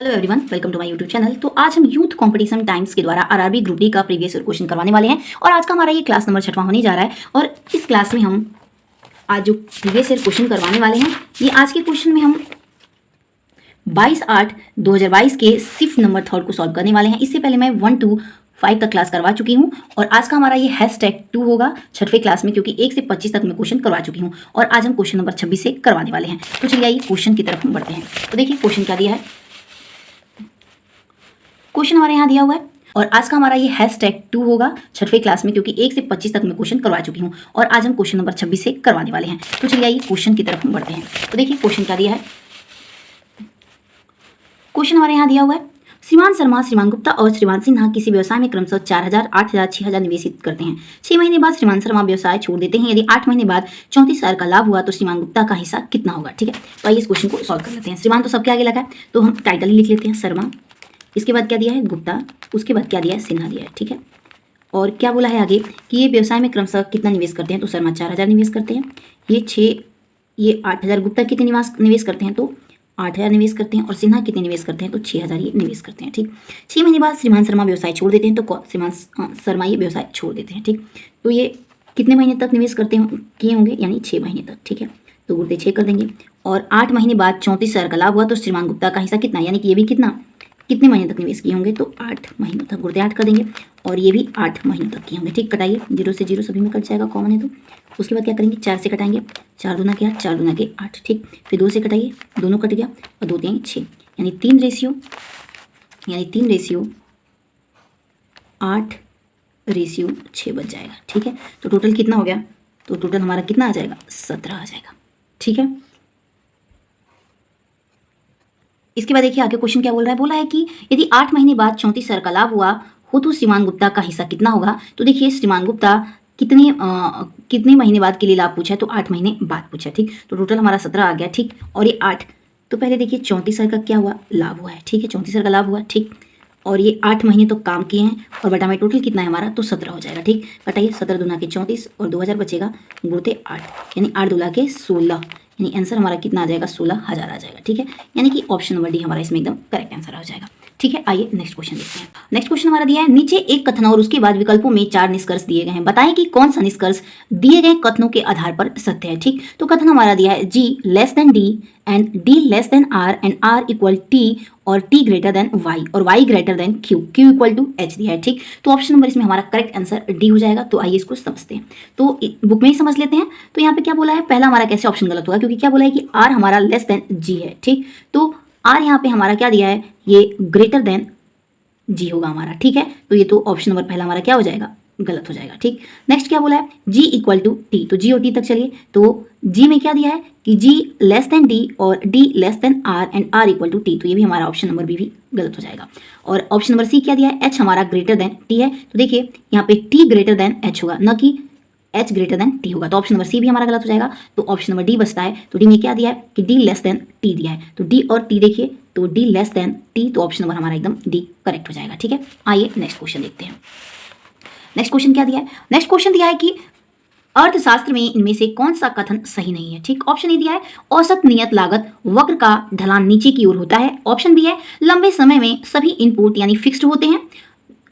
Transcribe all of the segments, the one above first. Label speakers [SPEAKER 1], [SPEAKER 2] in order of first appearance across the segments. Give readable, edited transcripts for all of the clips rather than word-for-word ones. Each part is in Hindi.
[SPEAKER 1] Hello everyone, welcome to my YouTube channel. तो आज हम यूथ कंपटीशन टाइम्स के द्वारा आरआरबी ग्रुप डी का प्रीवियस ईयर क्वेश्चन करवाने वाले हैं और आज का हमारा ये क्लास नंबर 6वां होने जा रहा है। और इस क्लास में हम आज जो प्रीवियस ईयर क्वेश्चन करवाने वाले हैं, ये आज के क्वेश्चन में हम 22/8/2022 के सिर्फ नंबर 3 को सॉल्व करने वाले हैं। इससे पहले मैं 1 to 5 तक क्लास करवा चुकी हूँ और आज का हमारा ये #2 होगा 6वें क्लास में, क्योंकि 1 से 25 तक मैं क्वेश्चन करवा चुकी हूँ और आज हम क्वेश्चन नंबर 26 से करवाने वाले हैं। तो चलिए आइए क्वेश्चन की तरफ हम बढ़ते हैं। तो देखिए क्वेश्चन क्या दिया है। क्वेश्चन हमारे यहाँ दिया हुआ है और आज का हमारा ये #2 होगा 6वें क्लास में, क्योंकि 1 से 25 तक मैं क्वेश्चन करवा चुकी हूँ और आज हम क्वेश्चन नंबर 26 से करवाने वाले हैं। तो चलिए आइए क्वेश्चन की तरफ हम बढ़ते हैं। तो देखिए क्वेश्चन क्या दिया है। क्वेश्चन हमारे यहाँ दिया हुआ है, श्रीमान शर्मा, श्रीमान गुप्ता और श्रीमान सिन्हा किसी व्यवसाय में क्रमशः 4,000, 8,000, 6,000 निवेशित करते हैं। 6 महीने बाद श्रीमान शर्मा व्यवसाय छोड़ देते हैं। यदि 8 महीने बाद 34,000 का लाभ हुआ तो श्रीमान गुप्ता का हिस्सा कितना होगा। ठीक है, तो आइए इस क्वेश्चन को सॉल्व कर लेते हैं। श्रीमान तो सबके आगे लगा है तो हम टाइटल ही लिख लेते हैं शर्मा, इसके बाद क्या दिया है गुप्ता, उसके बाद क्या दिया है सिन्हा दिया है। ठीक है, और क्या बोला है आगे कि ये व्यवसाय में क्रमशः कितना निवेश करते हैं। तो शर्मा 4,000 निवेश करते हैं, ये 8,000, गुप्ता कितने निवेश करते हैं तो 8,000 निवेश करते हैं और सिन्हा कितने निवेश करते हैं तो 6,000 ये निवेश करते हैं। ठीक, 6 महीने बाद श्रीमान शर्मा व्यवसाय छोड़ देते हैं तो श्रीमान शर्मा ये व्यवसाय छोड़ देते हैं। ठीक, तो ये कितने महीने तक निवेश करते किए होंगे, यानी 6 महीने तक। ठीक है, तो गुर्दे 6 कर देंगे और 8 महीने बाद 34,000 का लाभ हुआ तो श्रीमान गुप्ता का हिस्सा कितना, यानी कि ये भी कितने महीने तक निवेश किए होंगे तो 8 महीनों तक। गुर्दे 8 कर देंगे और ये भी 8 महीनों तक किए होंगे। ठीक, कटाइए, 0 से 0 सभी में कट जाएगा, कॉमन है तो। उसके बाद क्या करेंगे, 4 से कटाएंगे, 4 दूना क्या, 4 दूना के 8। ठीक, फिर 2 से कटाइए, दोनों कट गया और 2 3 6, यानी 3 रेशियो 8/6 बच जाएगा। ठीक है, तो टोटल कितना हो गया, तो टोटल हमारा कितना आ जाएगा, 17 आ जाएगा। ठीक है, इसके बाद देखिए आगे क्वेश्चन क्या बोल रहा है। बोला है कि यदि 8 महीने बाद 34,000 का लाभ हुआ हो तो श्रीमान गुप्ता का हिस्सा कितना होगा। तो देखिए श्रीमान गुप्ता कितने महीने बाद के लिए लाभ पूछा है तो 8 महीने बाद पूछा है। ठीक, तो टोटल हमारा 17 आ गया। ठीक, और ये 8, तो पहले देखिए 34,000 का क्या हुआ, लाभ हुआ है। ठीक है, 34,000 का लाभ हुआ। ठीक, और ये 8 महीने तो काम किए हैं और बटा में टोटल कितना है हमारा तो 17 हो जाएगा। ठीक, कटाइए, 17 दूना के 34 और 2,000 बचेगा, गुणते 8, यानी 8 दूना के 16, यानी आंसर हमारा कितना आ जाएगा, 16,000 आ जाएगा। ठीक है, यानी कि ऑप्शन नंबर डी हमारा इसमें एकदम करेक्ट आंसर हो जाएगा। ठीक है, आइए नेक्स्ट क्वेश्चन देखते हैं। नेक्स्ट क्वेश्चन हमारा दिया है, नीचे एक कथन और उसके बाद विकल्पों में 4 निष्कर्ष दिए गए हैं, बताएं कि कौन सा निष्कर्ष दिए गए कथनों के आधार पर सत्य है। ठीक, तो कथन हमारा दिया है G D and D <R and R = T और T > Y और Y > Q, Q = H दिया है। ठीक, तो ऑप्शन नंबर इसमें हमारा करेक्ट आंसर डी हो जाएगा। तो आइए इसको समझते हैं, तो बुक में ही समझ लेते हैं। तो यहाँ पे क्या बोला है, पहला हमारा कैसे ऑप्शन गलत होगा, क्योंकि क्या बोला है कि R हमारा G है। ठीक, तो R यहाँ पे हमारा क्या दिया है, ये G होगा हमारा। ठीक है, तो ये तो ऑप्शन नंबर पहला हमारा क्या हो जाएगा, गलत हो जाएगा। ठीक, नेक्स्ट क्या बोला है, G = T, तो G और T तक चलिए। तो G में क्या दिया है कि G D और D R and R = T, तो ये भी हमारा ऑप्शन नंबर बी भी गलत हो जाएगा। और ऑप्शन नंबर सी क्या दिया है, H हमारा T है, तो देखिए यहाँ पे T H होगा, न कि H T होगा, तो ऑप्शन नंबर सी भी हमारा गलत हो जाएगा। तो ऑप्शन नंबर डी बचता है। तो डी में क्या दिया है कि D T दिया है, तो D और T देखिए, तो D T, तो ऑप्शन नंबर हमारा एकदम डी करेक्ट हो जाएगा। ठीक है, आइए नेक्स्ट क्वेश्चन देखते हैं। नेक्स्ट क्वेश्चन क्या दिया है, नेक्स्ट क्वेश्चन दिया है कि अर्थशास्त्र में इनमें से कौन सा कथन सही नहीं है। ठीक, ऑप्शन ए दिया है औसत नियत लागत वक्र का ढलान नीचे की ओर होता है। ऑप्शन बी है लंबे समय में सभी इनपुट यानी फिक्स्ड होते हैं।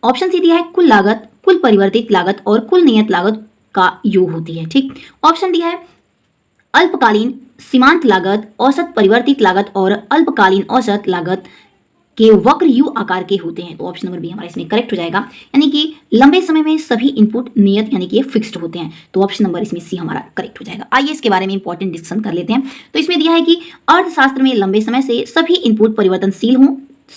[SPEAKER 1] ऑप्शन सी दिया है कुल लागत, कुल परिवर्तित लागत और कुल नियत लागत का योग होती है। ठीक, ऑप्शन डी है अल्पकालीन सीमांत लागत, औसत परिवर्तित लागत और अल्पकालीन औसत लागत के वक्र यू आकार के होते हैं। तो ऑप्शन नंबर बी हमारा इसमें करेक्ट हो जाएगा, यानी कि लंबे समय में सभी इनपुट नियत यानी कि ये फिक्स्ड होते हैं। तो ऑप्शन नंबर इसमें सी हमारा करेक्ट हो जाएगा। आइए इसके बारे में इंपॉर्टेंट डिस्कशन कर लेते हैं। तो इसमें दिया है कि अर्थशास्त्र में लंबे समय से सभी इनपुट परिवर्तनशील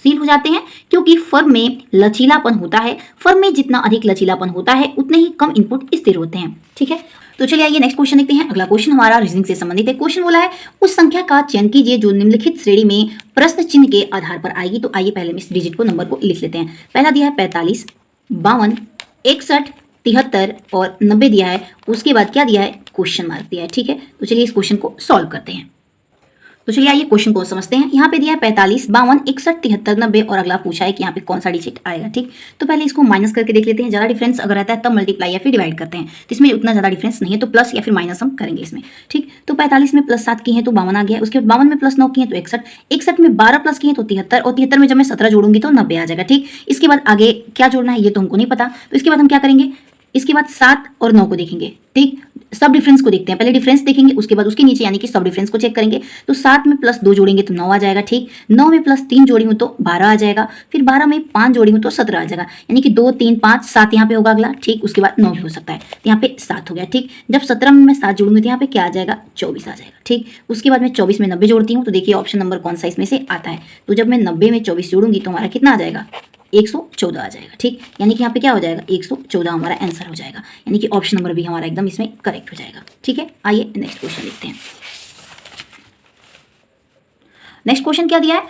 [SPEAKER 1] हो जाते हैं, क्योंकि फर्म में लचीलापन होता है। फर्म में जितना अधिक लचीलापन होता है उतने ही कम इनपुट स्थिर होते हैं। ठीक है, तो चलिए आइए नेक्स्ट क्वेश्चन देखते हैं। अगला क्वेश्चन हमारा रीजनिंग से संबंधित है। क्वेश्चन बोला है उस संख्या का चयन कीजिए जो निम्नलिखित श्रेणी में प्रश्न चिन्ह के आधार पर आएगी। तो आइए पहले इस डिजिट को, नंबर को लिख लेते हैं। पहला दिया है 45, 52, 61, 73 और 90 दिया है। उसके बाद क्या दिया है, क्वेश्चन मार्क दिया है। ठीक है, तो चलिए इस क्वेश्चन को सॉल्व करते हैं। तो चलिए आइए क्वेश्चन को समझते हैं। यहाँ पे दिया है 45, 52, 61, 73, 90 और अगला पूछा है कि यहाँ पे कौन सा डिजिट आएगा। ठीक, तो पहले इसको माइनस करके देख लेते हैं। ज़्यादा डिफरेंस अगर रहता है तब मल्टीप्लाई या फिर डिवाइड करते हैं, तो इसमें उतना ज़्यादा डिफरेंस नहीं है, तो प्लस या फिर माइनस हम करेंगे इसमें। ठीक, तो 45 में प्लस 7 की है तो 52 आ गया। उसके बाद 52 में प्लस 9 की है तो 61, 61 में 12 प्लस की है तो 73, और 73 में जब मैं 17 जोड़ूंगी तो 90 आ जाएगा। ठीक, इसके बाद आगे क्या जोड़ना है ये तो हमको नहीं पता, तो इसके बाद हम क्या करेंगे, इसके बाद 7 और 9 को देखेंगे। ठीक, सब डिफरेंस को देखते हैं, पहले डिफरेंस देखेंगे उसके बाद उसके नीचे यानी कि सब डिफरेंस को चेक करेंगे। तो 7 में प्लस 2 जोड़ेंगे तो 9 आ जाएगा। ठीक, 9 में प्लस 3 जोड़ी हूँ तो 12 आ जाएगा। फिर 12 में 5 जोड़ी हूँ तो 17 आ जाएगा, यानी कि 2 3 5 7 यहाँ पे होगा अगला। ठीक, उसके बाद 9 भी हो सकता है, तो यहाँ पे 7 हो गया। ठीक, जब 17 में मैं 7 जोड़ूंगी तो यहाँ पे क्या आ जाएगा, 24 आ जाएगा। ठीक, उसके बाद मैं 24 में 90 जोड़ती हूँ, तो देखिए ऑप्शन नंबर कौन सा इसमें से आता है। तो जब मैं 90 में 24 जोड़ूंगी तो हमारा कितना आ जाएगा, 114 आ जाएगा। ठीक, यानी कि यहाँ पे क्या हो जाएगा, 114 हमारा आंसर हो जाएगा, यानी कि ऑप्शन नंबर भी हमारा एकदम इसमें करेक्ट हो जाएगा। ठीक है, आइए नेक्स्ट क्वेश्चन देखते हैं। नेक्स्ट क्वेश्चन क्या दिया है,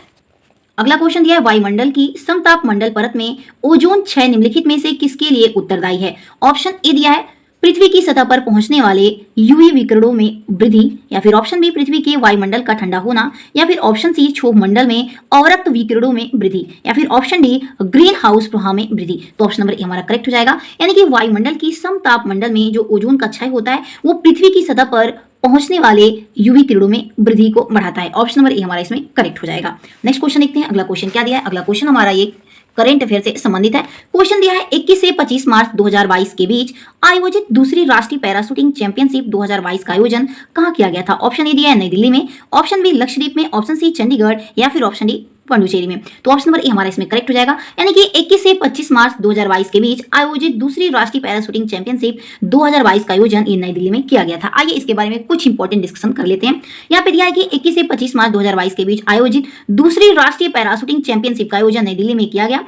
[SPEAKER 1] अगला क्वेश्चन दिया है वायुमंडल की समताप मंडल परत में ओजोन 6 निम्नलिखित में से किसके लिए उत्तरदायी है। ऑप्शन ए दिया है पृथ्वी की सतह पर पहुंचने वाले यूवी विकिरणों में वृद्धि, या फिर ऑप्शन बी पृथ्वी के वायुमंडल का ठंडा होना, या फिर ऑप्शन सी क्षोभ मंडल में अवरक्त विकिरणों में वृद्धि, या फिर ऑप्शन डी ग्रीन हाउस प्रभाव में वृद्धि। तो ऑप्शन नंबर ए हमारा करेक्ट हो जाएगा, यानी कि वायुमंडल की समताप मंडल में जो ओजोन का क्षय होता है वो पृथ्वी की सतह पर पहुंचने वाले यूवी किरणों में वृद्धि को बढ़ाता है। ऑप्शन नंबर ए हमारा इसमें करेक्ट हो जाएगा। नेक्स्ट क्वेश्चन देखते हैं, अगला क्वेश्चन क्या दिया है। अगला क्वेश्चन हमारा ये करंट अफेयर से संबंधित है। क्वेश्चन दिया है 21 से 25 मार्च 2022 के बीच आयोजित दूसरी राष्ट्रीय पैराशूटिंग चैंपियनशिप 2022 का आयोजन कहां किया गया था। ऑप्शन ए दिया है नई दिल्ली में, ऑप्शन बी लक्षद्वीप में, ऑप्शन सी चंडीगढ़, या फिर ऑप्शन डी पांडुचेरी में। तो ऑप्शन नंबर ए हमारा इसमें करेक्ट हो जाएगा, यानी कि 21 से 25 मार्च 2022 के बीच आयोजित दूसरी राष्ट्रीय पैराशूटिंग चैंपियनशिप 2022 का आयोजन ये नई दिल्ली में किया गया था। आइए इसके बारे में कुछ इंपॉर्टेंट डिस्कशन कर लेते हैं। यहाँ पे दिया है कि 21 से 25 मार्च 2022 के बीच आयोजित दूसरी राष्ट्रीय पैराशूटिंग चैंपियनशिप का आयोजन नई दिल्ली में किया गया।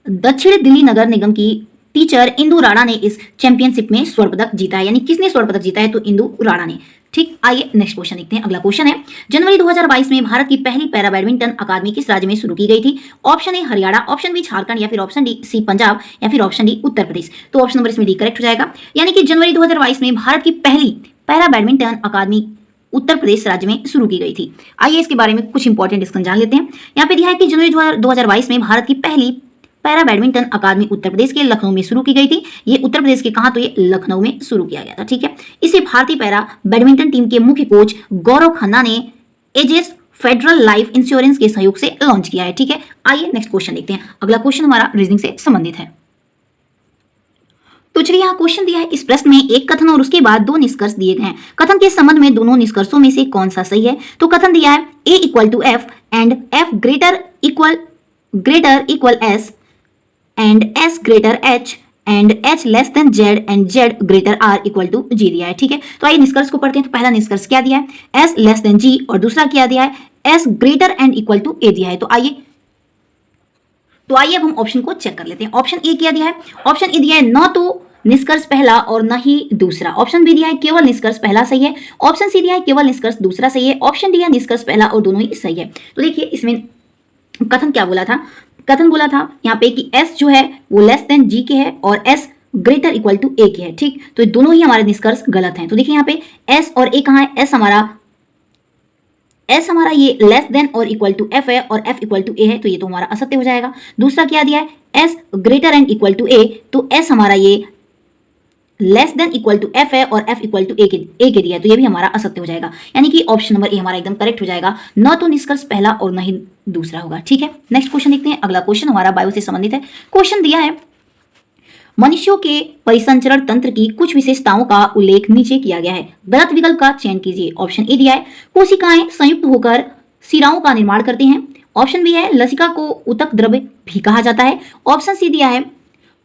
[SPEAKER 1] दक्षिण दिल्ली नगर निगम की टीचर इंदु राणा ने इस चैंपियनशिप में स्वर्ण पदक जीता है, यानी किसने स्वर्ण पदक जीता है, तो इंदु राणा ने। ठीक, आइए नेक्स्ट क्वेश्चन देखते हैं। अगला क्वेश्चन है जनवरी 2022 में भारत की पहली पैरा बैडमिंटन अकादमी किस राज्य में शुरू की गई थी। Option A Haryana, option B Jharkhand, या फिर ऑप्शन डी सी पंजाब, या फिर ऑप्शन डी उत्तर प्रदेश। तो ऑप्शन नंबर इसमें डी करेक्ट हो जाएगा, यानी कि जनवरी 2022 में भारत की पहली पैरा बैडमिंटन अकादमी उत्तर प्रदेश राज्य में शुरू की गई थी। आइए इसके बारे में कुछ इंपॉर्टेंट डिस्कशन जान लेते हैं। यहाँ पे दिया है कि जनवरी 2022 में भारत की पहली पैरा बैडमिंटन अकादमी उत्तर प्रदेश के लखनऊ में शुरू की गई थी। ये उत्तर प्रदेश के कहा, तो ये लखनऊ में शुरू किया गया था। ठीक है, इसे भारतीय पैरा बैडमिंटन टीम के मुख्य कोच गौरव खन्ना ने एजेस फेडरल लाइफ इंश्योरेंस के सहयोग से लॉन्च किया है। ठीक है, आइए नेक्स्ट क्वेश्चन देखते हैं। अगला क्वेश्चन हमारा रीजनिंग से संबंधित है। तो चलिए यहाँ क्वेश्चन दिया है, इस प्रश्न में एक कथन और उसके बाद दो निष्कर्ष दिए गए हैं। कथन के संबंध में दोनों निष्कर्षों में से कौन सा सही है। तो कथन दिया है A = F and F greater equal S and S greater H and H less than Z and Z greater R equal to G दिया है। ठीक है, तो आइए निष्कर्ष को पढ़ते हैं। तो पहला निष्कर्ष क्या दिया है, S less than G, और दूसरा क्या दिया है, S greater and equal to A दिया है। तो आइए अब हम ऑप्शन को चेक कर लेते हैं। ऑप्शन ए क्या दिया है, ऑप्शन ए दिया है न तो निष्कर्ष पहला और न ही दूसरा। ऑप्शन बी दिया है केवल निष्कर्ष पहला सही है। ऑप्शन सी दिया है केवल निष्कर्ष दूसरा सही है। ऑप्शन डी है निष्कर्ष पहला और दोनों ही सही है। तो देखिए इसमें कथन क्या बोला था, कथन बोला था यहाँ पे कि S जो है वो लेस देन G के है और S greater equal to A के है। ठीक, तो दोनों ही हमारे निष्कर्ष गलत हैं। तो देखिए यहाँ पे S और A कहाँ है, S हमारा ये लेस देन और इक्वल टू F है और F इक्वल टू A है, तो ये तो हमारा असत्य हो जाएगा। दूसरा क्या दिया है, S greater and equal to A, तो S हमारा ये less than equal to F है और F इक्वल टू A के दिया है, तो ये भी हमारा असत्य हो जाएगा। यानी कि ऑप्शन नंबर ए हमारा एकदम करेक्ट हो जाएगा, न तो निष्कर्ष पहला और न ही दूसरा होगा। ठीक है, नेक्स्ट क्वेश्चन देखते हैं। अगला क्वेश्चन हमारा बायो से संबंधित है। क्वेश्चन दिया है मनुष्यों के परिसंचरण तंत्र की कुछ विशेषताओं का उल्लेख नीचे किया गया है, गलत विकल्प का चयन कीजिए। ऑप्शन ए दिया है कोशिकाएं संयुक्त होकर सिराओं का निर्माण करते हैं। ऑप्शन बी है लसिका को ऊतक द्रव्य भी कहा जाता है। ऑप्शन सी दिया है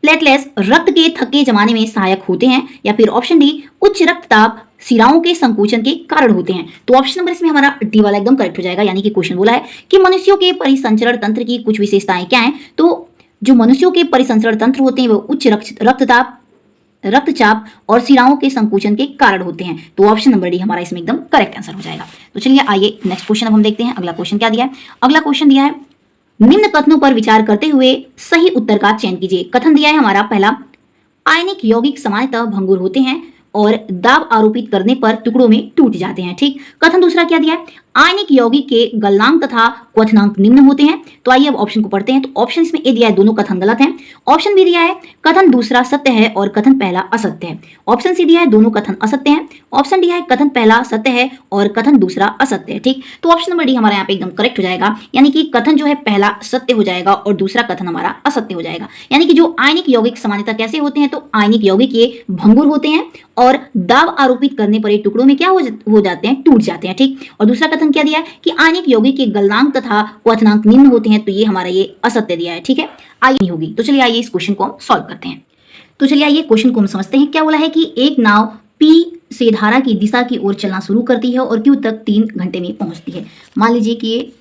[SPEAKER 1] प्लेटलेट्स रक्त के थक्के जमाने में सहायक होते हैं, या फिर ऑप्शन डी उच्च रक्तचाप सिराओं के संकोचन के कारण होते हैं। तो ऑप्शन नंबर इसमें हमारा डी वाला एकदम करेक्ट हो जाएगा। यानी कि क्वेश्चन बोला है कि मनुष्यों के परिसंचरण तंत्र की कुछ विशेषताएं क्या हैं। तो जो मनुष्यों के परिसंचरण तंत्र होते हैं वो उच्च रक्तचाप और सिराओं के संकोचन के कारण होते हैं। तो ऑप्शन नंबर डी हमारा इसमें एकदम करेक्ट आंसर हो जाएगा। तो चलिए आइए नेक्स्ट क्वेश्चन अब हम देखते हैं। अगला क्वेश्चन क्या दिया है, अगला क्वेश्चन दिया है निम्न कथनों पर विचार करते हुए सही उत्तर का चयन कीजिए। कथन दिया है हमारा पहला, आयनिक यौगिक सामान्यतः भंगुर होते हैं और दाब आरोपित करने पर टुकड़ों में टूट जाते हैं। ठीक, कथन दूसरा क्या दिया है, आयनिक यौगिक के गलनांक तथा क्वथनांक निम्न होते हैं। तो आइए अब ऑप्शन को पढ़ते हैं। तो ऑप्शन इसमें ए दिया है दोनों कथन गलत हैं। ऑप्शन बी दिया है कथन दूसरा सत्य है और कथन पहला असत्य है। ऑप्शन सी दिया है दोनों कथन असत्य हैं। ऑप्शन डी है कथन पहला सत्य है और कथन दूसरा असत्य है। ठीक, तो ऑप्शन नंबर डी हमारा यहाँ पे एकदम करेक्ट हो जाएगा, यानी कि कथन जो है पहला सत्य हो जाएगा और दूसरा कथन हमारा असत्य हो जाएगा। यानी कि जो आयनिक यौगिक सामान्यतः कैसे होते हैं, तो आयनिक यौगिक ये भंगुर होते हैं और दाब आरोपित करने पर ये टुकड़ों में क्या हो जाते हैं, टूट जाते हैं। ठीक, और दूसरा कथन क्या दिया है कि आयनिक यौगिक के गलनांक तथा क्वथनांक निम्न होते हैं, तो ये हमारा ये असत्य दिया है। ठीक है, आइए नहीं होगी। तो चलिए आइए इस क्वेश्चन को हम सॉल्व करते हैं। तो चलिए आइए क्वेश्चन को हम समझते हैं। क्या बोला है कि एक नाव P से धारा की दिशा की ओर चलना शुरू करती है और Q तक 3 घंटे में पहुंचती है। मान लीजिए कि ये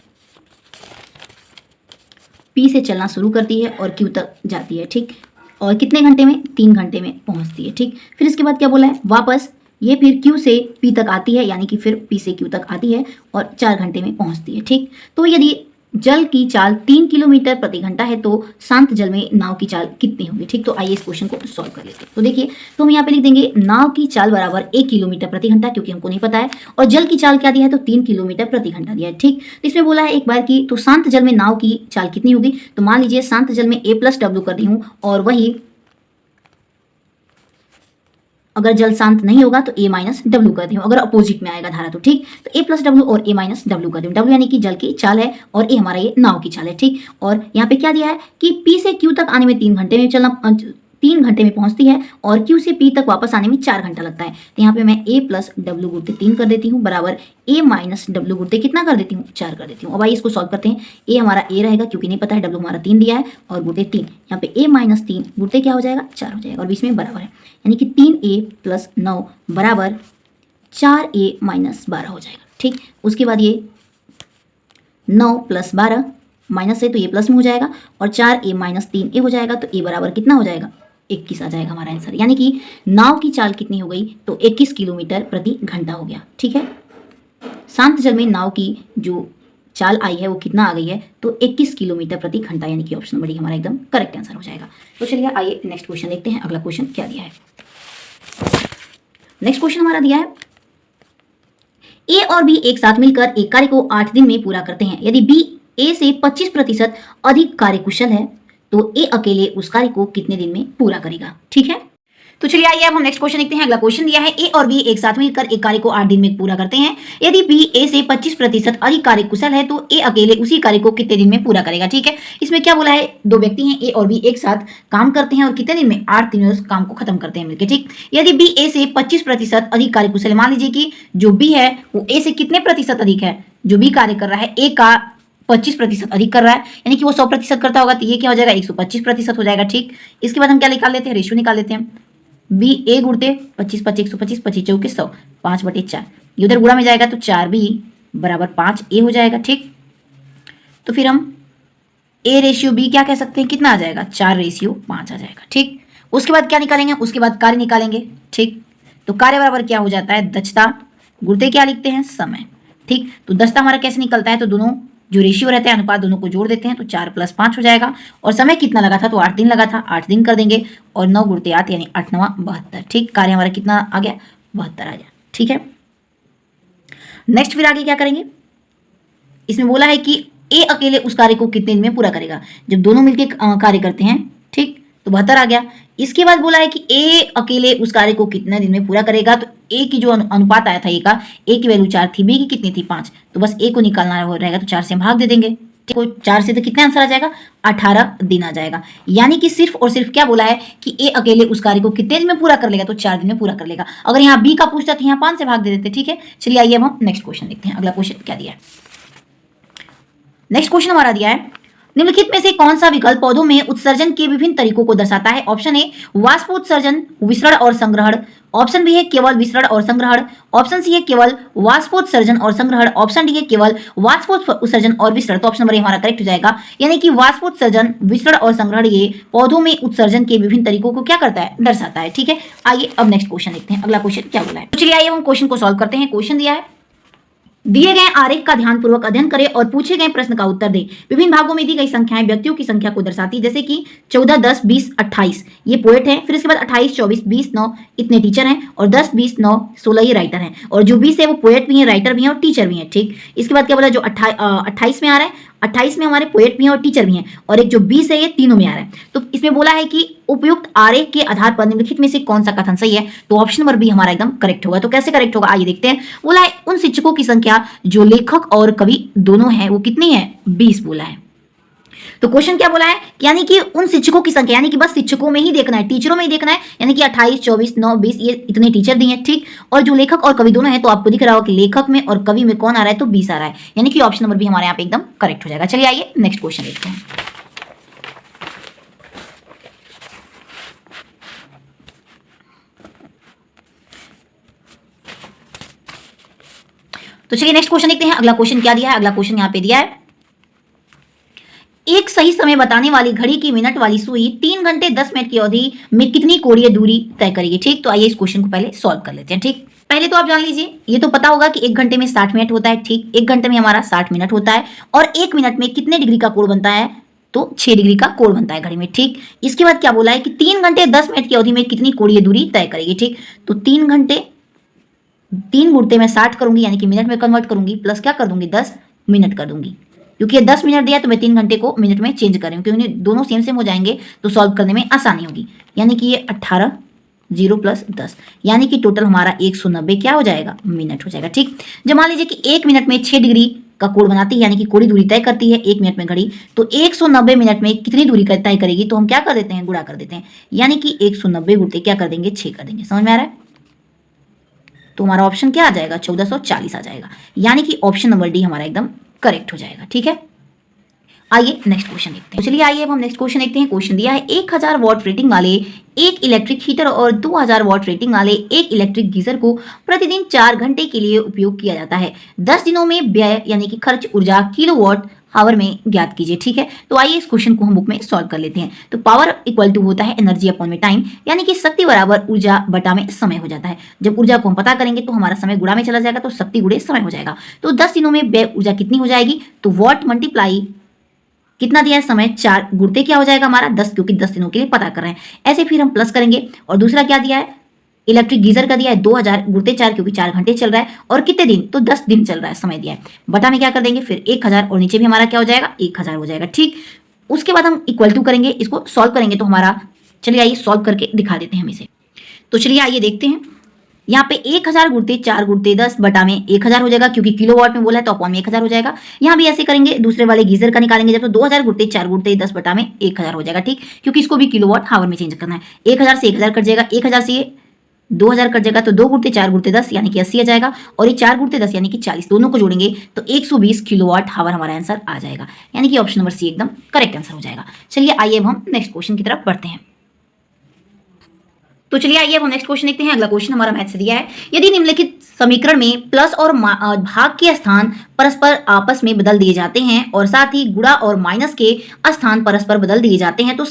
[SPEAKER 1] P से चलना शुरू करती है और Q तक जाती है। ठीक, और कितने घंटे में, 3 घंटे में पहुंचती है। ठीक, फिर इसके बाद क्या बोला है, वापस ये फिर Q से P तक आती है, यानी कि फिर P से Q तक आती है और 4 घंटे में पहुंचती है। ठीक, तो यदि जल की चाल 3 किलोमीटर प्रति घंटा है तो शांत जल में नाव की चाल कितनी होगी। ठीक, तो आइए इस क्वेश्चन को सॉल्व कर लेते हैं। तो देखिए, तो हम यहाँ पे लिख देंगे नाव की चाल बराबर 1 किलोमीटर प्रति घंटा, क्योंकि हमको नहीं पता है, और जल की चाल क्या दिया है, तो 3 किलोमीटर प्रति घंटा दिया है। ठीक, तो इसमें बोला है एक बार की तो शांत जल में नाव की चाल कितनी होगी। तो मान लीजिए शांत जल में A+W कर दी हूँ, और वही अगर जल शांत नहीं होगा तो A-W कर दी हूँ, अगर अपोजिट में आएगा धारा तो। ठीक, तो A+W और A-W कर दी हूँ। W यानी कि जल की चाल है और A हमारा ये नाव की चाल है। ठीक, और यहाँ पे क्या दिया है कि P से Q तक आने में 3 घंटे में चलना 3 घंटे में पहुंचती है और Q से P तक वापस आने में 4 घंटा लगता है। तो यहाँ पे मैं A+W गुणते 3 कर देती हूँ बराबर A-W गुणते कितना कर देती हूँ, 4 कर देती हूँ। अब आइए इसको सॉल्व करते हैं। A हमारा A रहेगा क्योंकि नहीं पता है, W हमारा 3 दिया है और गुणते 3, यहाँ पे A-3 गुणते क्या हो जाएगा, 4 हो जाएगा और बीच में बराबर है, यानी कि 3A+9 बराबर 4A-12 हो जाएगा। ठीक, उसके बाद ये 9 + 12 माइनस है तो ये प्लस में हो जाएगा और 4A-3A हो जाएगा, तो A बराबर कितना हो जाएगा, 21 आ जाएगा हमारा आंसर। यानी कि नाव की चाल कितनी हो गई, तो 21 किलोमीटर प्रति घंटा हो गया। ठीक है, शांत जल में नाव की जो चाल आई है वो कितना आ गई है, तो 21 किलोमीटर प्रति घंटा, यानी कि ऑप्शन नंबर डी हमारा एकदम करेक्ट आंसर हो जाएगा। तो चलिए आइए नेक्स्ट क्वेश्चन देखते हैं। अगला क्वेश्चन क्या दिया है। नेक्स्ट क्वेश्चन हमारा दिया है ए और बी एक साथ मिलकर एक कार्य को 8 दिन में पूरा करते हैं। यदि बी ए से 25% अधिक कार्यकुशल है तो ए अकेले उस कार्य को कितने दिन में पूरा करेगा। ठीक है, तो चलिए आइए अब हम नेक्स्ट क्वेश्चन देखते हैं। अगला क्वेश्चन दिया है ए और बी एक साथ मिलकर एक कार्य को 8 दिन में पूरा करते हैं। यदि बी ए से 25% अधिक कार्यकुशल है तो ए अकेले उसी कार्य को कितने दिन में पूरा करेगा। ठीक है, इसमें क्या बोला है, दो व्यक्ति हैं ए और बी एक साथ काम करते हैं और कितने दिन में, 8 दिन में उस काम को खत्म करते हैं मिलकर। ठीक, यदि बी ए से 25% अधिक कार्यकुशल है, मान लीजिए कि जो बी है वो ए से कितने प्रतिशत अधिक है, जो बी कार्य कर रहा है ए का 25% अधिक कर रहा है, यानी कि वो 100% करता होगा, तो ये क्या हो जाएगा, 125% हो जाएगा। ठीक, इसके बाद हम क्या निकाल लेते हैं, रेशियो निकाल लेते हैं। बी ए गुणते 25 25 125 25 चौके 100 5/4, ये उधर गुणा में जाएगा तो 4B बराबर 5A हो जाएगा। ठीक, तो फिर हम A रेशियो B क्या कह सकते हैं, कितना आ जाएगा, 4:5 आ जाएगा। ठीक, उसके बाद क्या निकालेंगे, उसके बाद कार्य निकालेंगे। ठीक, तो कार्य बराबर क्या हो जाता है, दक्षता गुणते क्या लिखते हैं, समय। ठीक, तो दक्षता हमारा कैसे निकलता है, तो दोनों जो रेशियो रहते हैं अनुपात दोनों को जोड़ देते हैं तो 4 + 5 हो जाएगा और समय कितना लगा था, तो 8 दिन लगा था, 8 दिन कर देंगे और 9 गुणते 8 यानी 8 9 72। ठीक, कार्य हमारा कितना आ गया, 72 आ गया। ठीक है, नेक्स्ट फिर आगे क्या करेंगे, इसमें बोला है कि ए अकेले उस कार्य को कितने दिन में पूरा करेगा, जब दोनों मिलकर कार्य करते हैं। ठीक, तो 72 आ गया। इसके बाद बोला है कि ए अकेले उस कार्य को कितने दिन में पूरा करेगा, तो ए की जो अनुपात आया था ए का, ए की वैल्यू 4 थी, बी की कितनी थी 5, तो बस ए को निकालना रहेगा, तो 4 से भाग दे देंगे। ठीक, 4 से तो कितना आंसर आ जाएगा, 18 दिन आ जाएगा। यानी कि सिर्फ और सिर्फ क्या बोला है कि ए अकेले उस कार्य को कितने दिन में पूरा कर लेगा, तो 4 दिन में पूरा कर लेगा। अगर यहाँ बी का पूछता तो यहाँ 5 से भाग दे देते। ठीक है, चलिए आइए अब हम नेक्स्ट क्वेश्चन देखते हैं। अगला क्वेश्चन क्या दिया है, नेक्स्ट क्वेश्चन हमारा दिया है निम्नलिखित में से कौन सा विकल्प पौधों में उत्सर्जन के विभिन्न तरीकों को दर्शाता है। ऑप्शन ए वाष्पोत्सर्जन, विसरण और संग्रहण। ऑप्शन बी है केवल विसरण और संग्रहण। ऑप्शन सी है केवल वाष्पोत्सर्जन और संग्रहण। ऑप्शन डी है केवल वाष्पोत्सर्जन और विसरण। तो ऑप्शन नंबर हमारा करेक्ट हो जाएगा, यानी कि वाष्पोत्सर्जन, विसरण और संग्रहण ये पौधों में उत्सर्जन के विभिन्न तरीकों को क्या करता है, दर्शाता है। ठीक है, आइए अब नेक्स्ट क्वेश्चन देखते हैं। अगला क्वेश्चन क्या बोला है, तो चलिए आइए हम क्वेश्चन को सॉल्व करते हैं। क्वेश्चन दिया है दिए गए आरेख का ध्यानपूर्वक अध्ययन करें और पूछे गए प्रश्न का उत्तर दें। विभिन्न भागों में दी गई संख्याएं व्यक्तियों की संख्या को दर्शाती है, जैसे कि 14, 10, 20, 28 ये पोएट हैं, फिर इसके बाद 28, 24, 20, 9 इतने टीचर हैं, और 10, 20, 9, 16 ये राइटर हैं, और जो 20 है वो पोएट भी हैं, राइटर भी हैं और टीचर भी हैं। ठीक, इसके बाद क्या बोला, जो 28 में आ रहा है, 28 में हमारे पोएट भी हैं और टीचर भी हैं, और एक जो 20 है ये तीनों में आ रहा है। तो इसमें बोला है कि उपयुक्त आरेख के आधार पर निम्नलिखित में से कौन सा कथन सही है, तो ऑप्शन नंबर बी हमारा एकदम करेक्ट होगा। तो कैसे करेक्ट होगा आइए देखते हैं। बोला है उन शिक्षकों की संख्या जो लेखक और कवि दोनों है वो कितनी है, 20 बोला है। तो क्वेश्चन क्या बोला है, यानी कि उन शिक्षकों की संख्या, यानी कि बस शिक्षकों में ही देखना है, टीचरों में ही देखना है, यानी कि 28, 24, 9, 20 ये इतने टीचर दिए हैं। ठीक, और जो लेखक और कवि दोनों है, तो आपको दिख रहा होगा कि लेखक में और कवि में कौन आ रहा है, तो 20 आ रहा है, यानी कि ऑप्शन नंबर भी हमारे यहाँ पे एकदम करेक्ट हो जाएगा। चलिए आइए नेक्स्ट क्वेश्चन देखते हैं। तो चलिए नेक्स्ट क्वेश्चन देखते हैं। अगला क्वेश्चन क्या दिया है, अगला क्वेश्चन यहाँ पे दिया है, एक सही समय बताने वाली घड़ी की मिनट वाली सुई 3 घंटे 10 मिनट की अवधि में कितनी कोणीय दूरी तय करेगी। ठीक, तो आइए इस क्वेश्चन को पहले सॉल्व कर लेते हैं। ठीक, पहले तो आप जान लीजिए, ये तो पता होगा कि 1 घंटे में 60 मिनट होता है। ठीक, 1 घंटे में हमारा 60 मिनट होता है, और 1 मिनट में कितने डिग्री का कोण बनता है, तो 6 डिग्री का कोण बनता है घड़ी में। ठीक, इसके बाद क्या बोला है कि 3 घंटे 10 मिनट की अवधि में कितनी कोणीय दूरी तय करेगी। ठीक, तो 3 घंटे 3 गुणते मैं 60 करूंगी, यानी कि मिनट में कन्वर्ट करूंगी, प्लस क्या कर दूंगी 10 मिनट कर दूंगी, क्योंकि ये 10 मिनट दिया तो मैं 3 घंटे को मिनट में चेंज कर रही हूँ, क्योंकि दोनों सेम सेम हो जाएंगे तो सॉल्व करने में आसानी होगी। यानी कि ये 18 0 प्लस 10, यानी कि टोटल हमारा 190 क्या हो जाएगा, मिनट हो जाएगा। ठीक, जब मान लीजिए कि 1 मिनट में 6 डिग्री का कोण बनाती है, यानी कि कोणीय दूरी तय करती है 1 मिनट में घड़ी, तो 190 मिनट में कितनी दूरी तय करेगी, तो हम क्या कर देते हैं, गुणा कर देते हैं, यानी कि 190 गुणते क्या कर देंगे, 6 कर देंगे। समझ में आ रहा है? तो हमारा ऑप्शन क्या आ जाएगा, 1440 आ जाएगा, यानी कि ऑप्शन नंबर डी हमारा एकदम करेक्ट हो जाएगा। ठीक है, आइए नेक्स्ट क्वेश्चन देखते हैं। तो चलिए आइए अब हम नेक्स्ट क्वेश्चन देखते हैं। क्वेश्चन दिया है 1000 वॉट रेटिंग वाले एक इलेक्ट्रिक हीटर और 2000 वॉट रेटिंग वाले एक इलेक्ट्रिक गीजर को प्रतिदिन 4 घंटे के लिए उपयोग किया जाता है। 10 दिनों में व्यय यानी कि खर्च ऊर्जा किलोवाट आवर में ज्ञात कीजिए। ठीक है, तो आइए इस क्वेश्चन को हम बुक में सॉल्व कर लेते हैं। तो पावर इक्वल टू होता है एनर्जी अपॉन में टाइम, यानी कि शक्ति बराबर ऊर्जा बटा में समय हो जाता है। जब ऊर्जा को हम पता करेंगे तो हमारा समय गुणा में चला जाएगा, तो शक्ति गुणे समय हो जाएगा। तो 10 दिनों में व्यय ऊर्जा कितनी हो जाएगी, तो वॉट मल्टीप्लाई कितना दिया है समय 4 गुणते क्या हो जाएगा हमारा 10, क्योंकि 10 दिनों के लिए पता कर रहे हैं। ऐसे फिर हम प्लस करेंगे, और दूसरा क्या दिया है, इलेक्ट्रिक गीजर का दिया है 2000 गुणते 4, क्योंकि 4 घंटे चल रहा है, और कितने दिन, तो 10 दिन चल रहा है, समय दिया है, बटा में क्या कर देंगे फिर 1000, और नीचे भी हमारा क्या हो जाएगा 1000 हो जाएगा। ठीक, उसके बाद हम इक्वल टू करेंगे, इसको सॉल्व करेंगे तो हमारा, चलिए आइए सॉल्व करके दिखा देते हैं हम इसे। तो चलिए आइए देखते हैं, यहाँ पे 1000 गुणते 4 गुणते 10 बटा में 1000 हो जाएगा, क्योंकि किलोवाट में बोला है तो अपॉन में 1000 हो जाएगा। यहाँ भी ऐसे करेंगे, दूसरे वाले गीजर का निकालेंगे जब, तो 2000 गुणते 4 गुणते 10 बटा में 1000 हो जाएगा। ठीक, क्योंकि इसको भी किलोवाट आवर में चेंज करना है। 1000 से 1000 कट जाएगा, 1000 से 2000 कट जाएगा, तो 2 गुणते 4 गुणते 10 यानी कि 80 आ जाएगा, और ये 4 गुणते 10 यानी कि 40, दोनों को जोड़ेंगे तो 120 किलोवाट आवर हमारा आंसर आ जाएगा, यानी कि ऑप्शन नंबर सी एकदम करेक्ट आंसर हो जाएगा। चलिए आइए अब हम नेक्स्ट क्वेश्चन की तरफ बढ़ते हैं। तो चलिए आइए अब हम नेक्स्ट क्वेश्चन देखते हैं। अगला क्वेश्चन हमारा मैथ से दिया है, यदि निम्नलिखित समीकरण में प्लस और भाग के स्थान परस्पर आपस में बदल दिए जाते हैं और साथ ही गुणा और माइनस के स्थान परस्पर बदल दिए जाते हैं, तो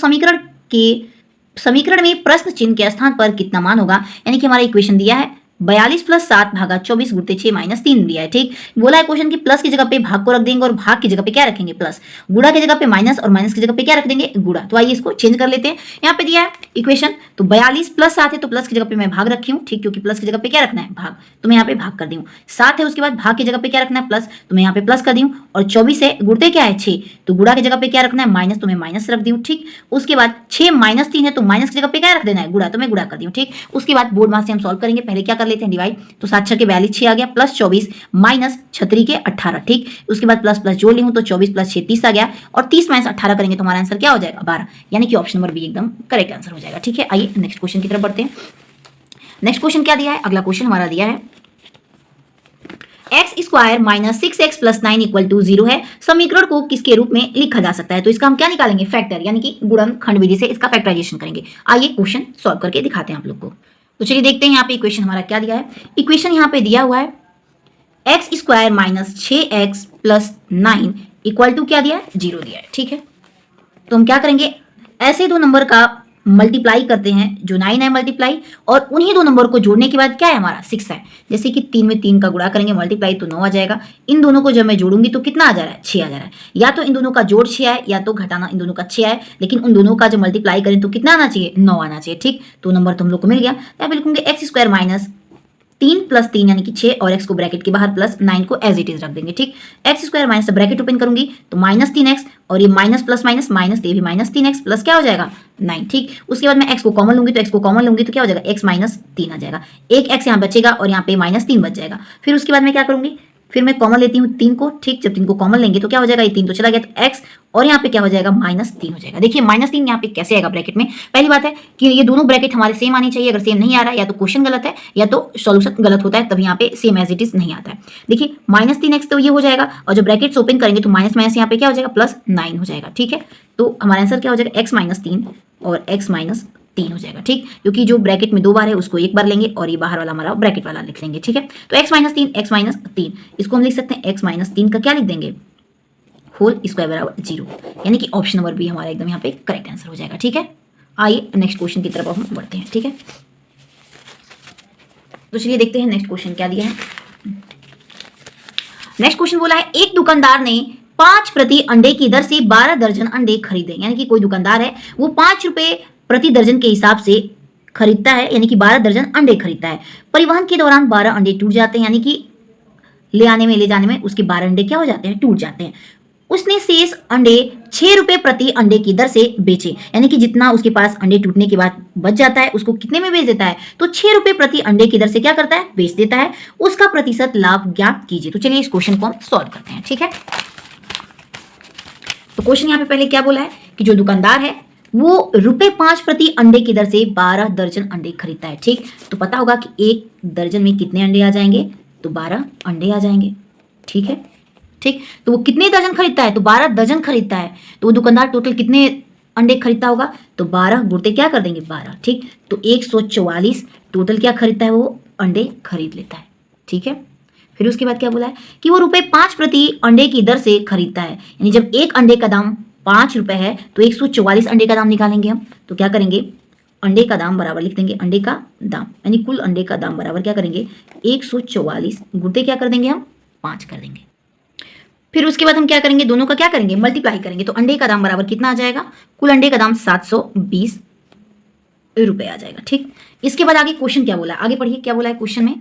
[SPEAKER 1] समीकरण में प्रश्न चिन्ह के स्थान पर कितना मान होगा। यानी कि हमारा इक्वेशन दिया है 42 प्लस 7 भागा 24 गुणते 6 माइनस 3 दिया है। ठीक, बोला है क्वेश्चन की प्लस की जगह पे भाग को रख देंगे और भाग की जगह पे क्या रखेंगे प्लस, गुणा की जगह पे माइनस और माइनस की जगह पे क्या रख देंगे गुणा। तो आइए इसको चेंज कर लेते हैं। यहाँ पे दिया है इक्वेशन, तो 42 प्लस 7 है तो प्लस की जगह पे मैं भाग रखी हूँ। ठीक, क्योंकि प्लस की जगह पे क्या रखना है भाग, तो मैं यहाँ पे भाग कर दी हूँ। 7 है, उसके बाद भाग की जगह पे क्या रखना है प्लस, तो मैं यहाँ पे प्लस कर दी हूँ। और 24 है, गुणते क्या है 6, तो गुणा की जगह पे क्या रखना है माइनस, तो मैं माइनस रख दी हूँ। ठीक, उसके बाद 6 माइनस 3 है, तो माइनस की जगह पे क्या रख देना है गुणा, तो मैं गुणा कर दी हूँ। ठीक, उसके बाद बोर्ड मास से हम सॉल्व करेंगे, पहले क्या कर लेते हैं डिवाइड, तो 7 6 के 42 6 आ गया, प्लस 24 माइनस 36 के 18। ठीक, उसके बाद प्लस प्लस जोड़ ली हूं तो 24 प्लस 6 30 आ गया, और 30 माइनस 18 करेंगे तो हमारा आंसर क्या हो जाएगा 12, यानी कि ऑप्शन नंबर बी एकदम करेक्ट आंसर हो जाएगा। ठीक है, आइए नेक्स्ट क्वेश्चन की तरफ बढ़ते हैं। नेक्स्ट क्वेश्चन क्या दिया है, अगला क्वेश्चन हमारा दिया है x square minus 6x plus 9 equal to 0 है, समीकरण को किसके रूप में लिखा जा सकता है। तो इसका हम क्या निकालेंगे फैक्टर, यानी कि गुणनखंड विधि से इसका फैक्टराइजेशन करेंगे। आइए क्वेश्चन सॉल्व करके दिखाते हैं आप लोग को। तो चलिए देखते हैं यहाँ पे इक्वेशन हमारा क्या दिया है। इक्वेशन यहाँ पे दिया हुआ है x square minus 6x plus 9 equal to क्या दिया है 0 दिया है। ठीक है, तो हम क्या करेंगे, ऐसे दो नंबर का मल्टीप्लाई करते हैं, जो 9 है मल्टीप्लाई, और उन्हीं दो नंबर को जोड़ने के बाद क्या है हमारा 6 है। जैसे कि 3 में 3 का गुणा करेंगे मल्टीप्लाई तो 9 आ जाएगा। इन दोनों को जब मैं जोड़ूंगी तो कितना आ जा रहा है 6 आ जा रहा है। या तो इन दोनों का जोड़ 6 है या तो घटाना इन दोनों का 6 है, लेकिन उन दोनों का जब मल्टीप्लाई करें तो कितना आना चाहिए 9 आना चाहिए। ठीक, तो नंबर तो हम लोग को मिल गया। यहाँ पे लिखूंगे एक्स स्क्वायर माइनस 3 प्लस 3 यानी कि 6 और x को ब्रैकेट के बाहर प्लस 9 को एज इट इज रख देंगे। ठीक, x square minus bracket open करूंगी तो माइनस 3x और ये माइनस प्लस माइनस माइनस, ये भी माइनस 3x प्लस क्या हो जाएगा 9। ठीक, उसके बाद मैं x को कॉमन लूंगी तो x को कॉमन लूंगी तो क्या हो जाएगा x माइनस 3 आ जाएगा। एक x यहाँ बचेगा और यहाँ पे माइनस 3 बच जाएगा। फिर उसके बाद मैं क्या करूंगी, फिर मैं कॉमन लेती हूँ 3 को। ठीक, जब 3 को कॉमन लेंगे तो क्या हो जाएगा, ये 3 तो चला गया तो x और यहाँ पे क्या हो जाएगा -3 हो जाएगा। देखिए -3 यहाँ पे कैसे आएगा ब्रैकेट में। पहली बात है कि ये दोनों ब्रैकेट हमारे सेम आनी चाहिए। अगर सेम नहीं आ रहा है या तो क्वेश्चन गलत है या तो सॉल्यूशन गलत होता है, तभी यहाँ पे सेम एज इट इज नहीं आता है। देखिए -3x तो ये हो जाएगा और जब ब्रैकेट्स ओपन करेंगे तो माइनस माइनस यहाँ पे क्या हो जाएगा +9 हो जाएगा। ठीक है, तो हमारा आंसर क्या हो जाएगा x -3 और x -3 हो जाएगा। ठीक, क्योंकि जो ब्रैकेट में 2 बार है उसको एक बार लेंगे और ये बाहर वाला हमारा ब्रैकेट वाला लिख लेंगे। ठीक है, तो x -3 इसको हम लिख सकते हैं x -3 का क्या लिख देंगे होल स्क्वायर बराबर 0, यानी कि ऑप्शन नंबर बी हमारा एकदम यहाँ पे करेक्ट आंसर हो जाएगा। ठीक है, आइए नेक्स्ट क्वेश्चन की तरफ हम बढ़ते हैं। ठीक है, तो चलिए देखते हैं नेक्स्ट क्वेश्चन क्या दिया है। नेक्स्ट क्वेश्चन बोला है एक दुकानदार ने 5 प्रति अंडे की दर से 12 दर्जन अंडे खरीदे। यानी कि कोई दुकानदार है वो 5 रुपए प्रति दर्जन के हिसाब से खरीदता है, यानी कि 12 दर्जन अंडे खरीदता है। परिवहन के दौरान 12 अंडे टूट जाते हैं, यानी कि ले आने में ले जाने में उसके 12 अंडे क्या हो जाते हैं टूट जाते हैं। उसने शेष अंडे 6 रुपए प्रति अंडे की दर से बेचे, यानी कि जितना उसके पास अंडे टूटने के बाद बच जाता है उसको कितने में बेच देता है, तो 6 रुपए प्रति अंडे की दर से क्या करता है बेच देता है। उसका प्रतिशत लाभ ज्ञात कीजिए। तो चलिए इस क्वेश्चन को हम सॉल्व करते हैं। ठीक है, तो क्वेश्चन यहाँ पे पहले क्या बोला है कि जो दुकानदार है वो ₹5 प्रति अंडे की दर से 12 दर्जन अंडे खरीदता है। ठीक, तो पता होगा कि एक दर्जन में कितने अंडे आ जाएंगे, तो 12 अंडे आ जाएंगे। ठीक है, ठीक, तो वो कितने दर्जन खरीदता है, तो 12 दर्जन खरीदता है। तो वो दुकानदार टोटल कितने अंडे खरीदता होगा, तो 12 गुणते क्या कर देंगे 12। ठीक, तो 144 टोटल क्या खरीदता है वो अंडे खरीद लेता है। ठीक है, फिर उसके बाद क्या बोला है कि वो ₹5 प्रति अंडे की दर से खरीदता है, यानी जब एक अंडे का दाम 5 रुपए है तो 144 अंडे का दाम निकालेंगे हम। तो क्या करेंगे, अंडे का दाम बराबर लिख देंगे अंडे का दाम, यानी कुल अंडे का दाम बराबर क्या करेंगे 144 गुणते क्या कर देंगे हम 5 कर देंगे। फिर उसके बाद हम क्या करेंगे, दोनों का क्या करेंगे मल्टीप्लाई करेंगे। तो अंडे का दाम बराबर कितना आ जाएगा, कुल अंडे का दाम 720 रुपए आ जाएगा। ठीक, इसके बाद आगे क्वेश्चन क्या बोला, आगे पढ़िए क्या बोला है क्वेश्चन में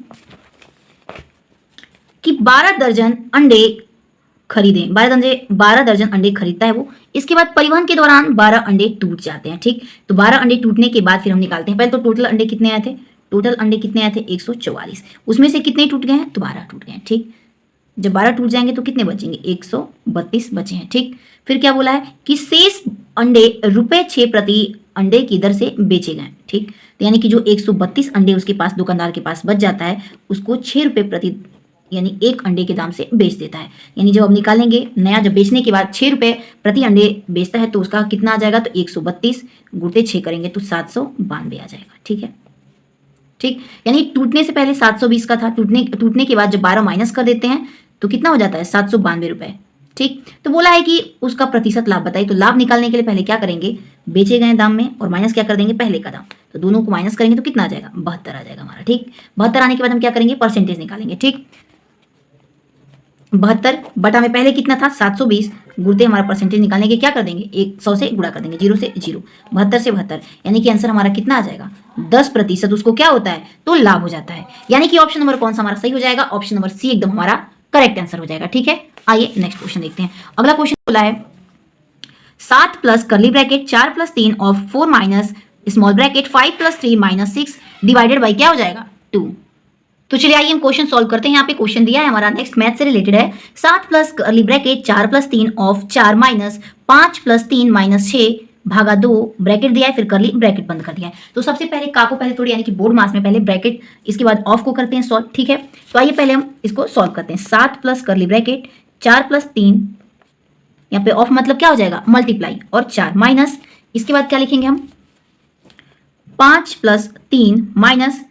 [SPEAKER 1] कि 12 दर्जन अंडे खरीदे, 12 दर्जन अंडे खरीदता है वो। इसके बाद परिवहन के दौरान 12 अंडे टूट जाते हैं। ठीक, तो 12 अंडे टूटने के बाद फिर हम निकालते हैं। पहले तो टोटल अंडे कितने आए थे, टोटल अंडे कितने आए थे 144, उसमें से कितने टूट गए हैं, तो 12 टूट गए हैं। ठीक, जब 12 टूट जाएंगे तो कितने बचेंगे 132 बचे हैं। ठीक, फिर क्या बोला है कि शेष अंडे ₹6 प्रति अंडे की दर से बेचे गए। ठीक, तो यानी कि जो 132 अंडे उसके पास दुकानदार के पास बच जाता है उसको 6 रुपए प्रति यानी एक अंडे के दाम से बेच देता है। यानी जब हम निकालेंगे नया, जब बेचने के बाद 6 रुपए प्रति अंडे बेचता है तो उसका कितना आ जाएगा, तो 132 गुणते 6 करेंगे तो 792 आ जाएगा। ठीक है, ठीक, यानी टूटने से पहले 720 का था, टूटने के बाद जब 12 माइनस कर देते हैं तो कितना हो जाता है 792 रुपए। ठीक, तो बोला है कि उसका प्रतिशत लाभ बताइए। तो लाभ निकालने के लिए पहले क्या करेंगे, बेचे गए दाम में और माइनस क्या कर देंगे पहले का दाम, तो दोनों को माइनस करेंगे तो कितना आ जाएगा 72 आ जाएगा हमारा। ठीक, 72 आने के बाद हम क्या करेंगे परसेंटेज निकालेंगे। ठीक, 72 बटा में पहले कितना था 720 गुणते हमारा परसेंटेज निकालने के क्या कर देंगे 100 से गुणा कर देंगे, 0 से 0, 72 से 72, यानी कि आंसर हमारा कितना आ जाएगा 10% उसको क्या होता है तो लाभ हो जाता है। यानी कि ऑप्शन नंबर कौन सा हमारा सही हो जाएगा, ऑप्शन नंबर सी एकदम हमारा करेक्ट आंसर हो जाएगा। ठीक है, आइए नेक्स्ट क्वेश्चन देखते हैं। अगला क्वेश्चन बोला है 7 प्लस करली bracket 4 plus 3 of 4 minus small bracket 5 plus 3 minus 6 divided by क्या हो जाएगा 2। तो चलिए आइए हम क्वेश्चन सॉल्व करते हैं। यहाँ पे क्वेश्चन दिया है हमारा नेक्स्ट मैथ से रिलेटेड है। 7 प्लस करली bracket 4 plus 3 of 4 minus 5 plus 3 minus 6 भागा 2 ब्रैकेट दिया है, फिर करली ब्रैकेट बंद कर दिया है। तो सबसे पहले का को पहले थोड़ी यानी कि बोर्ड मास में पहले ब्रैकेट, इसके बाद ऑफ को करते हैं सॉल्व। ठीक है, तो आइए पहले हम इसको सॉल्व करते हैं। 7 प्लस करली ब्रैकेट 4 प्लस 3, यहाँ पे ऑफ मतलब क्या हो जाएगा मल्टीप्लाई, और 4 माइनस, इसके बाद क्या लिखेंगे हम 5 प्लस 3 माइनस,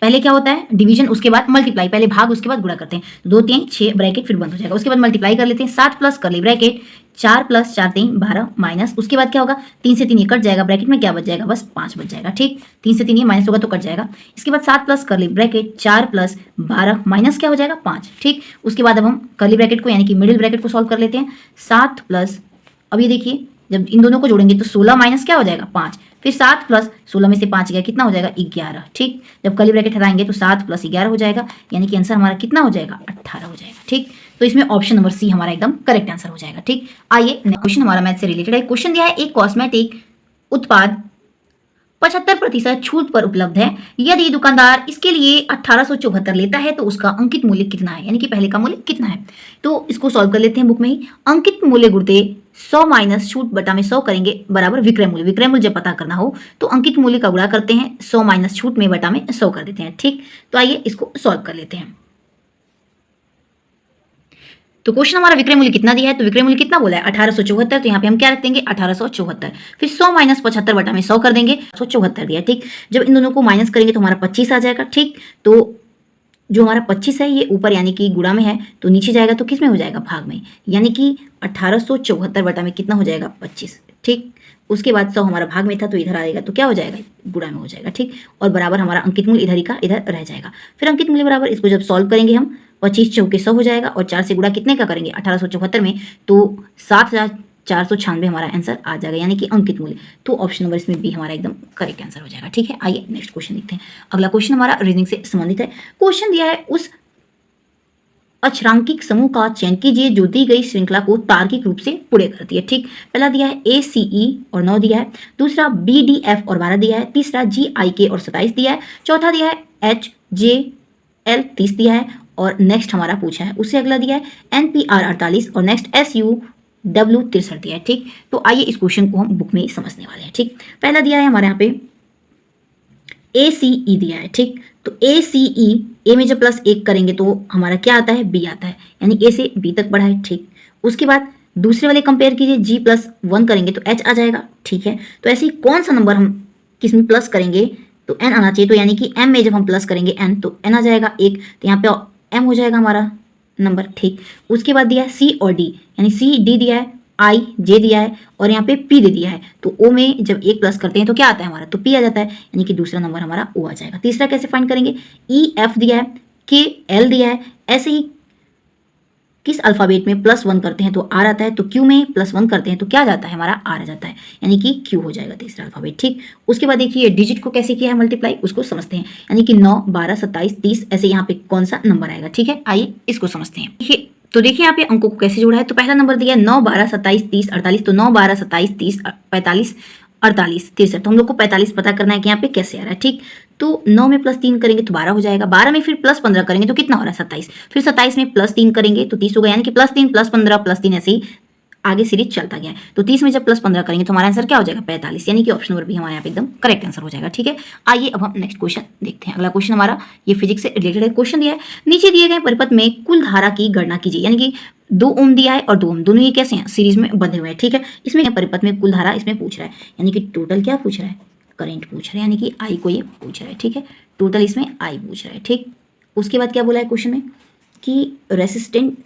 [SPEAKER 1] पहले क्या होता है डिवीजन उसके बाद मल्टीप्लाई, पहले भाग उसके बाद गुणा करते हैं, 2 3 6 ब्रैकेट फिर बंद हो जाएगा। उसके बाद मल्टीप्लाई कर लेते हैं 7 प्लस करली ब्रैकेट 4 प्लस 4 3 12 माइनस, उसके बाद क्या होगा 3 से 3 ये कट जाएगा, ब्रैकेट में क्या बच जाएगा बस 5 बच जाएगा। ठीक, 3 से 3 ये माइनस होगा तो कट जाएगा। इसके बाद 7 प्लस करली ब्रैकेट 4 प्लस 12 माइनस क्या हो जाएगा 5। ठीक, उसके बाद अब हम करली ब्रैकेट को यानी कि मिडिल ब्रैकेट को सॉल्व कर लेते हैं। 7 प्लस, अब ये देखिए जब इन दोनों को जोड़ेंगे तो 16 माइनस क्या हो जाएगा 5, फिर 7 प्लस 16 में से 5 गया कितना हो जाएगा 11। ठीक, जब कर्ली ब्रैकेट हटाएंगे तो 7 प्लस 11 हो जाएगा, यानी कि आंसर हमारा कितना हो जाएगा 18 हो जाएगा। ठीक, तो इसमें ऑप्शन नंबर सी हमारा एकदम करेक्ट आंसर हो जाएगा। ठीक, आइए क्वेश्चन हमारा मैथ से रिलेटेड है। क्वेश्चन दिया है एक कॉस्मेटिक उत्पाद 75% छूट पर उपलब्ध है, यदि दुकानदार इसके लिए 1874 लेता है तो उसका अंकित मूल्य कितना है, यानी कि पहले का मूल्य कितना है। तो इसको सॉल्व कर लेते हैं बुक में ही। अंकित मूल्य गुणते 100 माइनस छूट बटा में 100 करेंगे बराबर विक्रय मूल्य। विक्रय मूल्य जब पता करना हो तो अंकित मूल्य का गुणा करते हैं, 100 माइनस छूट में बटा में 100 कर देते हैं। ठीक, तो आइए इसको सॉल्व कर लेते हैं। तो क्वेश्चन हमारा विक्रय मूल्य कितना दिया है, तो विक्रय मूल्य कितना बोला है 1874, तो यहाँ पे हम क्या रख देंगे 1874, फिर 100 माइनस 75 बटा में 100 कर देंगे, 174 दिया। ठीक, जब इन दोनों को माइनस करेंगे तो हमारा 25 आ जाएगा। ठीक, तो जो हमारा 25 है ये ऊपर यानी कि गुणा में है तो नीचे जाएगा तो किस में हो जाएगा भाग में, यानी कि 1874 बटा में कितना हो जाएगा 25। ठीक, उसके बाद 100 हमारा भाग में था तो इधर आएगा तो क्या हो जाएगा गुणा में हो जाएगा। ठीक, और बराबर हमारा अंकित मूल्य इधर ही का इधर रह जाएगा। फिर अंकित मूल्य बराबर इसको जब सॉल्व करेंगे हम 25 चौके 100 हो जाएगा और 4 से गुणा कितने का करेंगे 1874 में तो 7496 हमारा आंसर आ जाएगा, यानी कि अंकित मूल्य। तो ऑप्शन नंबर इसमें बी हमारा एकदम करेक्ट आंसर हो जाएगा। ठीक है, आइए नेक्स्ट क्वेश्चन देखते हैं। अगला क्वेश्चन हमारा रीजनिंग से संबंधित है। क्वेश्चन दिया है उस अक्षरांकिक समूह का चयन कीजिए जो दी गई श्रृंखला को तार्किक रूप से पूरे करती है। ठीक, पहला दिया है ACE और 9 दिया है, दूसरा BDF और 12 दिया है, तीसरा GIK और 27 दिया है, चौथा दिया है HJL 30 दिया है और नेक्स्ट हमारा पूछा है उससे अगला दिया है NPR 48 और नेक्स्ट SUW 63 दिया है। ठीक, तो आइए इस क्वेश्चन को हम बुक में समझने वाले हैं। ठीक, पहला दिया है हमारे यहाँ पे ACE दिया है। ठीक, तो ACE ए में जब प्लस 1 करेंगे तो हमारा क्या आता है B आता है, यानी A से B तक बढ़ा है। ठीक, उसके बाद दूसरे वाले कंपेयर कीजिए G प्लस 1 करेंगे तो H आ जाएगा। ठीक है, तो ऐसे ही कौन सा नंबर हम किस में प्लस करेंगे तो N आना चाहिए, तो यानी कि M में जब हम प्लस करेंगे N तो N आ जाएगा 1, तो यहाँ पे M हो जाएगा हमारा नंबर। ठीक, उसके बाद दिया है C और D, यानी C D दिया है, I J दिया है और यहाँ पे P दे दिया है, तो O में जब 1 प्लस करते हैं तो क्या आता है हमारा तो P आ जाता है, यानी कि दूसरा नंबर हमारा O आ जाएगा। तीसरा कैसे फाइंड करेंगे, E F दिया है, K L दिया है, ऐसे ही किस अल्फाबेट में +1 करते हैं तो R आता है, तो Q में +1 करते हैं तो क्या जाता है हमारा R आ जाता है, यानी कि Q हो जाएगा तीसरा अल्फाबेट। ठीक, उसके बाद देखिए डिजिट को कैसे किया है मल्टीप्लाई उसको समझते हैं, यानी कि 9 12 27 30 ऐसे यहाँ पे कौन सा नंबर आएगा। ठीक है, आइए इसको समझते हैं। देखिए तो देखिए यहाँ पे अंकों को कैसे जोड़ा है, तो पहला नंबर दिया है 9 12 27 30 48, तो 9 12 27 30 45 48 63, तो हम लोग को 45 पता करना है कि यहाँ पे कैसे आ रहा है। ठीक, तो 9 में +3 करेंगे तो 12 हो जाएगा, 12 में फिर +15 करेंगे तो कितना हो रहा है 27, फिर 27 में +3 करेंगे तो 30 होगा, यानी कि +3 +15 +3 ऐसे ही आगे सीरीज चलता गया है। तो 30 में जब +15 करेंगे तो हमारा आंसर क्या हो जाएगा 45, यानी कि ऑप्शन नंबर भी हमारे यहाँ पे एकदम करेक्ट आंसर हो जाएगा। ठीक है, आइए अब हम नेक्स्ट क्वेश्चन देखते हैं। अगला क्वेश्चन हमारा ये फिजिक्स से रिलेटेड है। क्वेश्चन दिया है नीचे दिए गए परिपथ में कुल धारा की गणना कीजिए, यानी कि 2 ओम दिया है और 2 ओम दोनों ये कैसे हैं सीरीज में बंधे हुए हैं। ठीक है, इसमें परिपथ में कुल धारा इसमें पूछ रहा है, यानी कि टोटल क्या पूछ रहा है करंट पूछ रहा है, यानी कि I को ये पूछ रहा है। ठीक है, टोटल इसमें I पूछ रहा है। ठीक, उसके बाद क्या बोला है क्वेश्चन में कि रेसिस्टेंट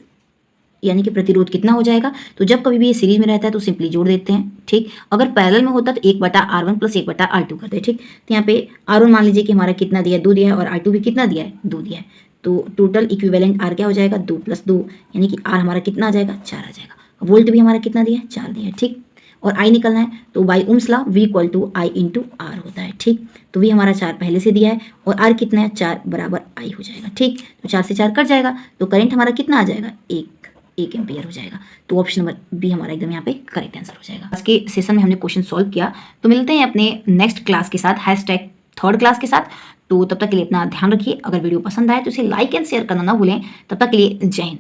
[SPEAKER 1] यानी कि प्रतिरोध कितना हो जाएगा, तो जब कभी भी ये सीरीज में रहता है तो सिंपली जोड़ देते हैं। ठीक, अगर पैरेलल में होता तो 1/R1 + 1/R2 करते हैं। ठीक, तो यहाँ पे R1 मान लीजिए कि हमारा कितना दिया है 2 दिया है और R2 भी कितना दिया है 2 दिया है, तो टोटल इक्विवेलेंट R क्या हो जाएगा 2 + 2, यानी कि R हमारा कितना आ जाएगा 4 आ जाएगा। वोल्ट भी हमारा कितना दिया है 4 दिया है। ठीक, और I निकलना है तो by Ohm's law V = I × R होता है। ठीक, तो V हमारा 4 पहले से दिया है और R कितना है 4 बराबर I हो जाएगा। ठीक, तो 4 से 4 कट जाएगा तो करंट हमारा कितना आ जाएगा 1 एम्पियर हो जाएगा। तो ऑप्शन नंबर बी हमारा एकदम यहाँ पे करेक्ट आंसर हो जाएगा। आज के सेशन में हमने क्वेश्चन सॉल्व किया, तो मिलते हैं अपने नेक्स्ट क्लास के साथ #3rd क्लास के साथ। तो तब तक के लिए अपना ध्यान रखिए। अगर वीडियो पसंद आए तो इसे लाइक एंड शेयर करना ना भूलें। तब तक के लिए जय हिंद।